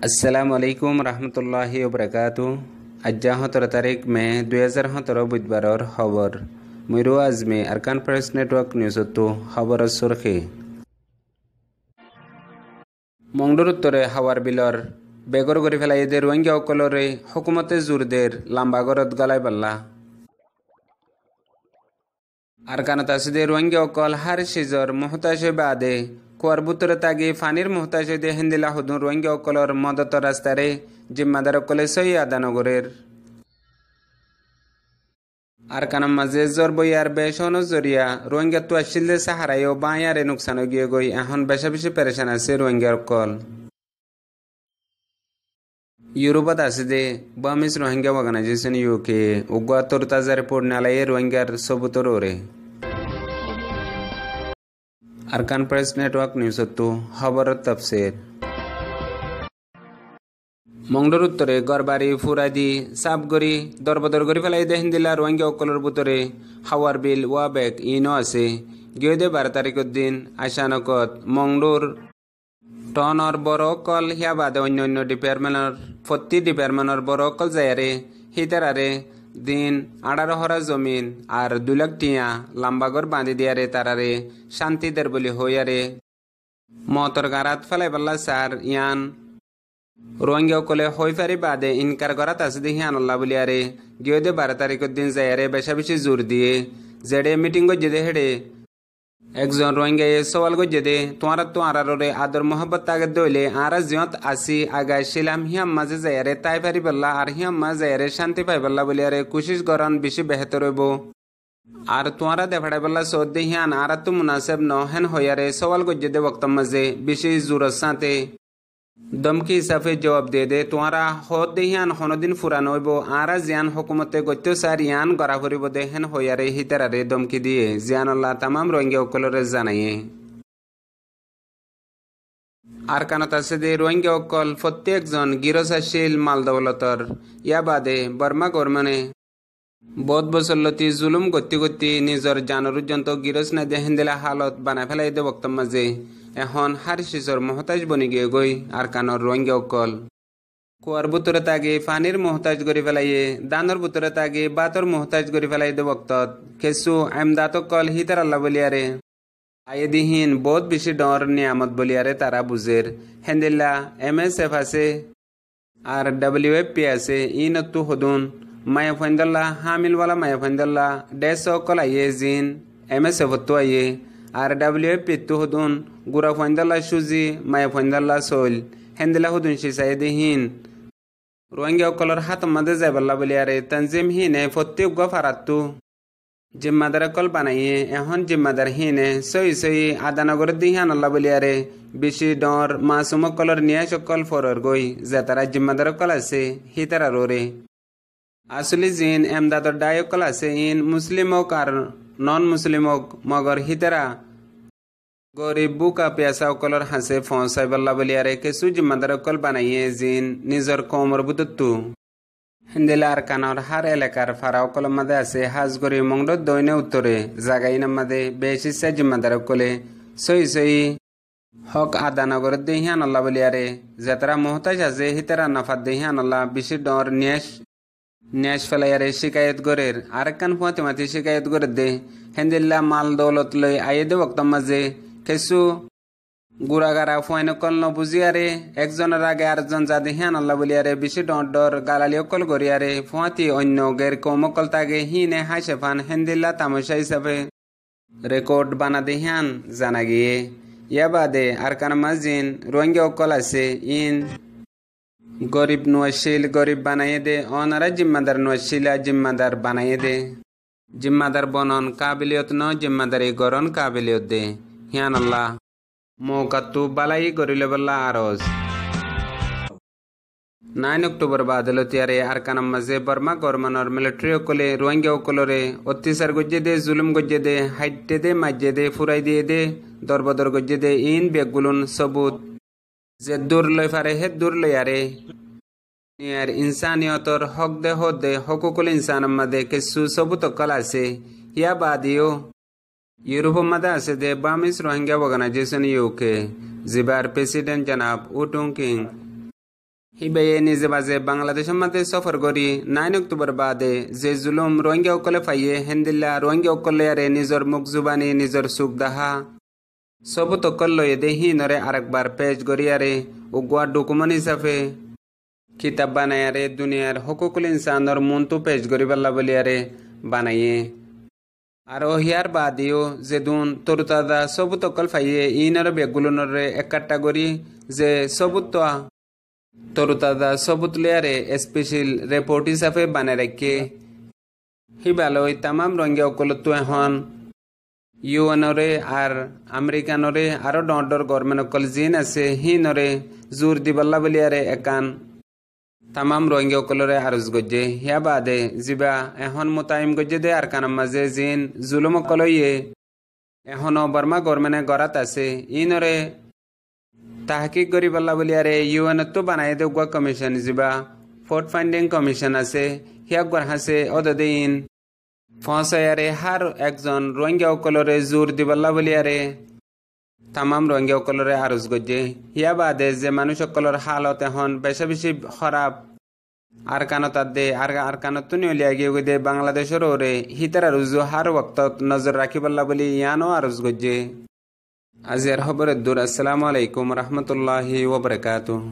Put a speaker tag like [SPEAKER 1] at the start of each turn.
[SPEAKER 1] আসসালামুআলাইকুম রহমতুল্লাহি ওবরাকাতু। আজ 17 তারিখ মে 2017 বুধবারর খবর মইরু আজমি আরকান প্রেস নেটওয়ার্ক নিউজতো খবরের সুরখি মংডুর উত্তরে হাওয়ার বিলর বেগর গরি ফেলাই এদের রোহিঙ্গা অকলরে হুকুমতে জোরদের লাম্বাগরত গালাই পাল্লা আরকানত আসিদে রোহিঙ্গা অকল হার সিজর মোহতাজ বাদে কুয়ার বুতরে তাগি ফানির মোহতাজ দে হিন্দিলা হুদুন রোহিঙ্গা অকলর মদত রাস্তারে জিম্মাদার অকলে সহি আদানগরের আরকানাম মাঝে জোর বইয়ার বেশ অনুজরিয়া রোহিঙ্গা তো আসিলে সাহারাই ও বাঁয়ারে নুকসান গিয়ে গই এখন বেশা বেশি পেরেশান আছে রোহিঙ্গার অকল ইউরোপত আছে the Burmese Rohingya organisation UK উগুয়া তোরতাজা report নালায়ে রোহিঙ্গার সবুতর ওরে আরকান প্রেস নেটওয়ার্ক নিউজতো খবর তফসির মংডুর উত্তরে গড়বাড়ি ফুরাদি সাপগড়ি দরবদর গড়ি ফেলাই দেহিন দিলা রোহিঙ্গা অকলর বুতরে হাওয়ার বিল ওয়াবেক ইনো আছে গিয়ে 12 তারিখের দিন আশানকত মংডুর টনর বড় অকল হিয়া বাদে অন্য অন্য ডিপার্টমেন্টর প্রতি ডিপার্টমেন্টর বড় অকল যায়ারে হিতারারে দিন 18 হরা জমিন আর 2 লাখ টিয়া লাম্বাগর বাঁধি দিয়ারে তারারে শান্তিদের বলি হইয়ারে মতর গারাত ফেলাই পাল্লা সার ইয়ান রোহিঙ্গা অকলে হই ফারি বাদে ইনকার করাত আছে দেখি আনল্লা বলিয়ারে গিয়ে 12 তারিখের দিন যায়ারে বেশা বেশি জোর দিয়ে জেডে মিটিং গজ্জে হেডে একজন রোহিঙ্গা সওয়াল গজ্জে দে তোয়ারে আদর মোহাম্মত তাগে দইলে আরা জিয়ত আসি আগায় শিলাম হিয়াম মাঝে যায়ারে তাই ফারি পাল্লা আর হিয়াম মা যায়ারে শান্তি পাই পাল্লা বলিয়ারে কোশিশ গরন বেশি বেহতর হইব আর তোয়ারা দেফাড়াই পাল্লা সৌদ হিয়ান আরা তো মুনাসেব নহেন হইয়ারে সওয়াল গজ্জে দে বক্তম মাঝে বেশি জোরত সাথে দমকি হিসাবে জবাব দে তোরা হদ দেহিয়ান হনদিন ফুরান হইব আরা জিয়ান হুকুমতে গত্য সার ইয়ান গড়া ফুরিব দেহেন হইয়ারে হিতারারে দমকি দিয়ে জিয়ান আল্লাহ তামাম রোহিঙ্গা অকলরে জানাইয়ে আর কানত আছে দে রোহিঙ্গা অকল প্রত্যেকজন গিরসাশীল মাল দৌলতর ইয়া বাদে বর্মা গরমানে বহুত বছর লতি জুলুম গতি গতি নিজর জানরুজন্ত গিরস না দেহেন দিলা হালত বানাই ফেলাই দে বক্তম মাঝে এখন হার শিশর মহতাজ বনি গিয়ে গই আর কানর রোহিঙ্গা অকল কুয়ার বুতরে তাগে ফানির মহতাজ গড়ি ফেলাইয়ে দানর বুতরে তাগে বাতর মহতাজ গড়ি ফেলাই দে বক্তত কেসু আমদাত অকল হিতার আল্লাহ বলিয়ারে আয়ে দিহীন বহুত বেশি ডর নিয়ামত বলিয়ারে তারা বুঝের হেন্দিল্লা MSF আছে আর WFP আছে ইনতু হদুন মায়া ফন্দল্লা হামিলওয়ালা মায়া ফন্দল্লা ডেস অকল আইয়ে জিন MSF তো আইয়ে আর WFP তো হদুন গুড়া ফন্দল্লা সুজি মায়া ফন্দল্লা সোল হেন্দিলা হদুন শিসাই দিহীন রোহিঙ্গা অকলর হাত মাঝে যাইবাল্লা বলিয়ারে তনজিম হিনে প্রত্যেক গফারাতু জিম্মাদার অকল বানাইয়ে এখন জিম্মাদার হিনে সই আদানগর দিহান আল্লাহ বলিয়ারে বেশি ডর মাসুম অকলর নিয়াস অকল ফরর গই যে তারা জিম্মাদার অকল আছে হিতারা রোরে আসলি জিন এমদাদর ডাই অকল আছে ইন মুসলিম হোক আর নন মুসলিম হোক মগর হিতারা গরিব বুকা পেয়াসা অকলর হাসে ফসাই বল্লা বলিয়ারে কেসু জিম্মাদার অকল বানাইয়ে জিন নিজর কমর বুতত্তু হিন্দিলা আর কানর হার এলাকার ফারা অকল মাদে আছে হাজগরি মংড দৈনে উত্তরে জাগাইন মাদে বেশ ইচ্ছা জিম্মাদার অকলে সই হক আদানগর দেহিয়ান আল্লাহ বলিয়ারে যাতারা মোহতাজ আছে হিতারা নাফাত দেহিয়ান আল্লাহ বেশি ডর ন্যাশ ফেলাইয়ারে শিকায়ত গরের আরেকখান ফুয়াতে মাতি শিকায়ত গরে দে হেন্দিল্লা মাল দৌলত লই আইয়ে দে বক্তম মাঝে কেসু গুড়াগারা ফুয়াইন অকল ন বুঝিয়ারে একজনের আগে আরেকজন যা দেহিয়ান আল্লাহ বলিয়ারে বেশি ডর গালালি অকল গরিয়ারে ফুয়াতি অন্য গের কমকল তাগে হিনে হাসে ফান হেন্দিল্লা তামাশা হিসাবে রেকর্ড বানা দেহিয়ান জানা গিয়ে ইয়া বাদে আর কান মাজিন রোহিঙ্গা অকল আছে ইন গরিব নোয়াশিল গরিব বানাইয়ে দে অনারা জিম্মাদার নোয়াশিলা জিম্মাদার বানাইয়ে দে জিম্মাদার বনন কাবিলিয়ত ন জিম্মাদারি গরন কাবিলিয়ত দে হিয়ান আল্লাহ মৌকাতু বালাই গরিলে বল্লা আরজ 9 অক্টোবর বাদলতিয়ারে আর কানাম মাঝে বর্মা গরমানর মিলিটারি অকলে রোহিঙ্গা অকলরে অত্যাচার গজ্জে দে জুলুম গজ্জে দে হাইটে দে মাজ্জে দে ফুরাই দিয়ে দে দরবদর গজ্জে দে ইন বেগুলুন সবুত যে দূর লই ফারে হে দূর লইয়ারে নিয়ার ইনসানিয়তর হক দে হকুকুল ইনসান মাদে কেসু সবুত অকল আছে ইয়া বাদিও ইউরোপ মাদে আছে the Burmese Rohingya organisation UK জিবার প্রেসিডেন্ট জনাব উটুং কিং হিবেয়ে নিজে বাজে বাংলাদেশের মাঝে সফর করি 9 অক্টোবর বাদে যে জুলুম রোহিঙ্গা অকলে ফাইয়ে হেন্দিল্লা রোহিঙ্গা অকলে আরে নিজর মুখ জুবানি নিজর সুখ দাহা সবু তকল লয়ে দে হিনরে আরেকবার পেজ করিয়ারে উগুয়া ডকুমেন্ট হিসাবে কিতাব বানায়ারে দুনিয়ার হকুকুল ইনসানর মনতু পেজ করি পাল্লা বলিয়ারে বানাইয়ে আর হিয়ার বাদিও যেদুন তরুতাদা সবু তকল ফাইয়ে ইনরে বেগুলনরে একাট্টা করি যে সবুত তরুতাদা সবুত লেয়ারে স্পেশাল রিপোর্ট হিসাবে বানায় রাখে হিবালয় তামাম রঙে অকলতো এখন ইউএনরে আর আমেরিকানরে আরো ডর গভর্নমেন্ট অকল জিন আছে হিনরে জোর দিবাল্লা বলিয়ারে একান তামাম রঙে অকলরে আরজ গজ্জে হিয়া বাদে জিবা এখন মোতায়েম গজ্জে দে আর কানাম মাঝে জিন জুলুম অকলইয়ে এখনো বর্মা গভর্নমেন্টে গড়াত আছে ইনরে তাহকিক করি পাল্লা বলিয়ারে ইউএনতো বানাই দেওয়া কমিশন জিবা ফোর্ট ফাইন্ডিং কমিশন আছে হিয়া গড়হাসে অদদিন ফসায়ারে হার একজন রোহিঙ্গা অকলরে জোর দিবাল্লা বলিয়ারে তামাম রোহিঙ্গা অকলরে আরজ গজ্জে হিয়া বাদে যে মানুষ অকলর হালত এখন বেশি বেশি খারাপ আর কানত দে আর কানত তুনি উলিয়া গিয়ে দে বাংলাদেশের ওরে হিতার রুজু হার ওক্তত নজর রাখি পাল্লা বলি ইয়ানো আরজ গজ্জে আজিয়ার খবরের দূর। আসসালামু আলাইকুম রহমতুল্লাহি ওয়া বারাকাতুহু।